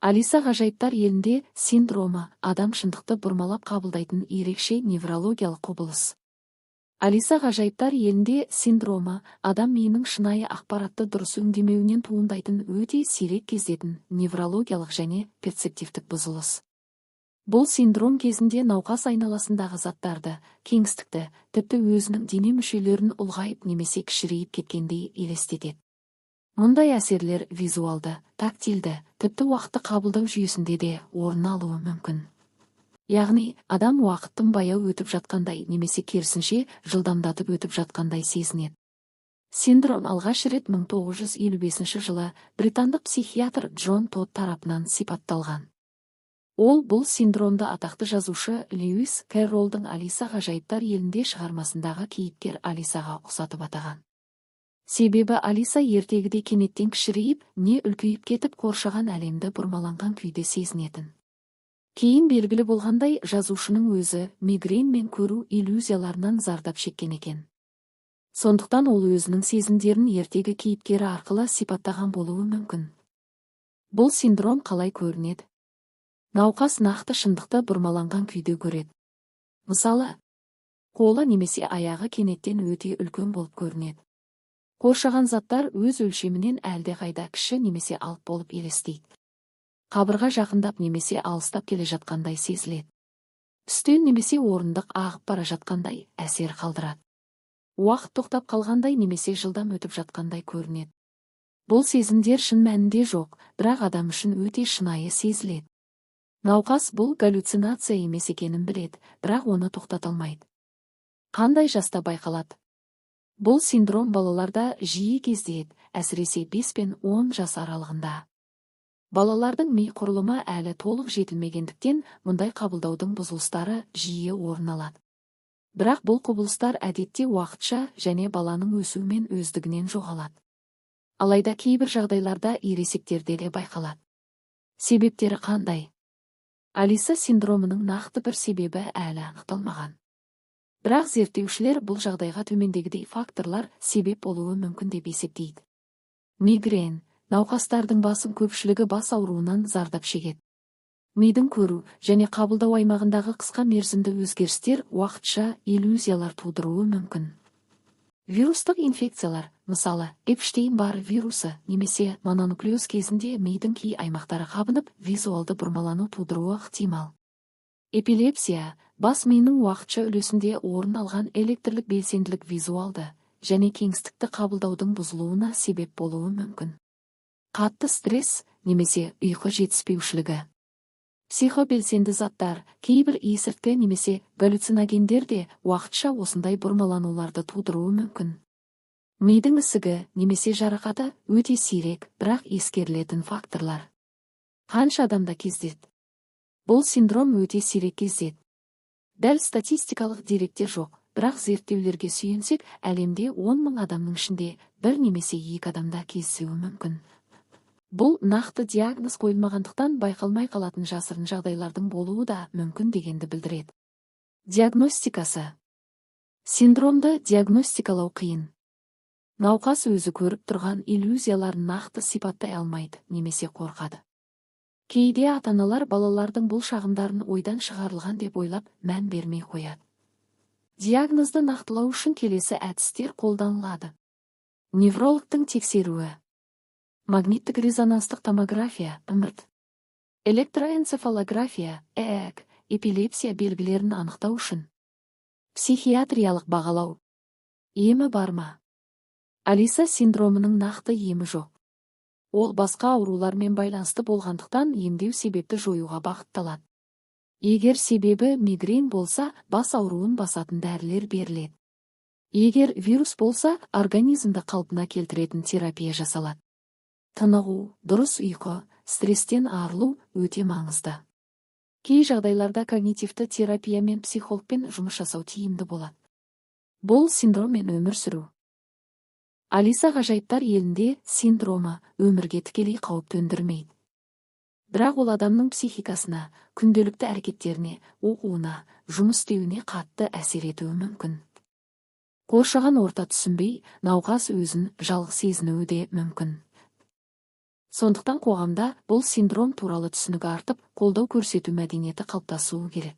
Алиса ғажайыптар елінде синдромы адам шындықты бұрмалап қабылдайтын ерекше неврологиялық құбылыс. Алиса ғажайыптар елінде синдромы адам миының шынайы ақпаратты дұрыс өңдемеуінен туындайтын өте сирек кездесетін неврологиялық және перцептивтік бұзылыс. Бұл синдром кезінде науқас айналасындағы заттарды, кеңістікті, тіпті өзінің дене мүшелерін ұлғайып немесе кішірейіп кеткендей елестетеді. Мұндай әсерлер визуалды, тактильді, тіпті уақытты қабылдау жүйесінде де орын алуы мүмкін. Яғни, адам уақыттың баяу өтіп жатқандай немесе керісінше жылдамдатып өтіп жатқандай сезінеді. Синдром алғаш рет 1955 жылы британдық психиатр Джон Тодд тарапынан сипатталған. Ол бұл синдромды атақты жазушы Льюис Кэрролдың Алиса ғажайыптар елінде шығармасындағы кейіпкер Алисаға ұқсатып атаған. Себебі Алиса ертегіде кенеттен кішірейіп, не үлкейіп кетіп қоршаған әлемді бұрмаланған күйде сезінетін. Кейін белгілі болғандай, жазушының өзі мигрен мен көру иллюзияларынан зардап шеккен екен. Сондықтан ол өзінің сезімдерін ертегі кейіпкері арқылы сипаттаған болуы мүмкін. Бұл синдром қалай көрінеді? Науқас нақты шындықты бұрмаланған күйде көреді. Мысалы, қолы немесе аяғы кенеттен өте үлкен болып көрінеді. Қоршаған заттар өз өлшемінен әлдеқайда кіші немесе алып болып елестейді. Қабырға жақындап немесе алыстап келе жатқандай сезіледі. Үстел немесе орындық ағып бара жатқандай әсер қалдырады. Уақыт тоқтап қалғандай немесе жылдам өтіп жатқандай көрінеді. Бұл сезімдер шын мәнінде жоқ, бірақ адам үшін өте шынайы сезіледі. Науқас бұл галлюцинация емес екенін біледі, бірақ оны тоқтата алмайды. Қандай жаста байқалады? Бұл синдром балаларда жиі кездеседі, әсіресе 5 пен 10 жас аралығында. Балалардың ми құрылымы әлі толық жетілмегендіктен мұндай қабылдаудың бұзылыстары жиі орын алады. Бірақ бұл құбылыстар әдетте уақытша және баланың өсуімен өздігінен жоғалады. Алайда кейбір жағдайларда ересектерде де байқалады. Себептері қандай? Алиса синдромының нақты бір себебі әлі анықталмаған. Бірақ зерттеушілер бұл жағдайға төмендегідей факторлар себеп болуы мүмкін деп есептейді. Мигрен, науқастардың басым көпшілігі бас ауруынан зардап шегеді. Мидың көру және қабылдау аймағындағы қысқа мерзімді өзгерістер уақытша иллюзиялар тудыруы мүмкін. Вирустық инфекциялар, мысалы, Эпштейн-Бар вирусы немесе мононуклеоз кезінде мидың кей аймақтары қабынып, визуалды бұрмалану тудыруы ықтимал. Эпилепсия, бас миының уақытша үлесінде орын алған электрлік белсенділік визуалды және кеңістікті қабылдаудың бұзылуына себеп болуы мүмкін. Қатты стресс немесе ұйқы жетіспеушілігі. Психобелсенді заттар, кейбір есірткі немесе галлюциногендер де уақытша осындай бұрмалануларды тудыруы мүмкін. Мидың ісігі немесе жарақаты өте сирек, бірақ ескерілетін факторлар. Қанша адамда кездеседі? Бұл синдром өте сирек кездеседі. Дәл статистикалық деректер жоқ, бірақ зерттеулерге сүйенсек, әлемде 10 мың адамның ішінде бір немесе 2 адамда кездесуі мүмкін. Бұл нақты диагноз қойылмағандықтан байқалмай қалатын жасырын жағдайлардың болуы да мүмкін дегенді білдіреді. Диагностикасы. Синдромды диагностикалау қиын. Науқас өзі көріп тұрған иллюзияларын нақты сипаттай алмайды немесе қорқады. Кейде ата-аналар балалардың бұл шағымдарын ойдан шығарылған деп ойлап мән бермей қояды. Диагнозды нақтылау үшін келесі әдістер қолданылады. Неврологтың тексеруі. Магниттік резонанстық томография, МРТ. Электроэнцефалография, ЭЭГ, эпилепсия белгілерін анықтау үшін. Психиатриялық бағалау. Емі бар ма? Алиса синдромының нақты емі жоқ. Ол басқа аурулармен байланысты болғандықтан емдеу себепті жоюға бағытталады. Егер себебі мигрен болса, бас ауруын басатын дәрілер беріледі. Егер вирус болса, организмді қалпына келтіретін терапия жасалады. Тынығу, дұрыс ұйқы, стресстен арылу өте маңызды. Кей жағдайларда когнитивті терапия мен психологпен жұмыс жасау тиімді болады. Бұл синдроммен өмір сүру. Алиса ғажайыптар елінде синдромы өмірге тікелей қауіп төндірмейді. Бірақ ол адамның психикасына, күнделікті әрекеттеріне, оқуына, жұмыс істеуіне қатты әсер етуі мүмкін. Қоршаған орта түсінбей, науқас өзін жалғыз сезінуі де мүмкін. Сондықтан қоғамда бұл синдром туралы түсінігі артып, қолдау көрсету мәдениеті қалыптасуы керек.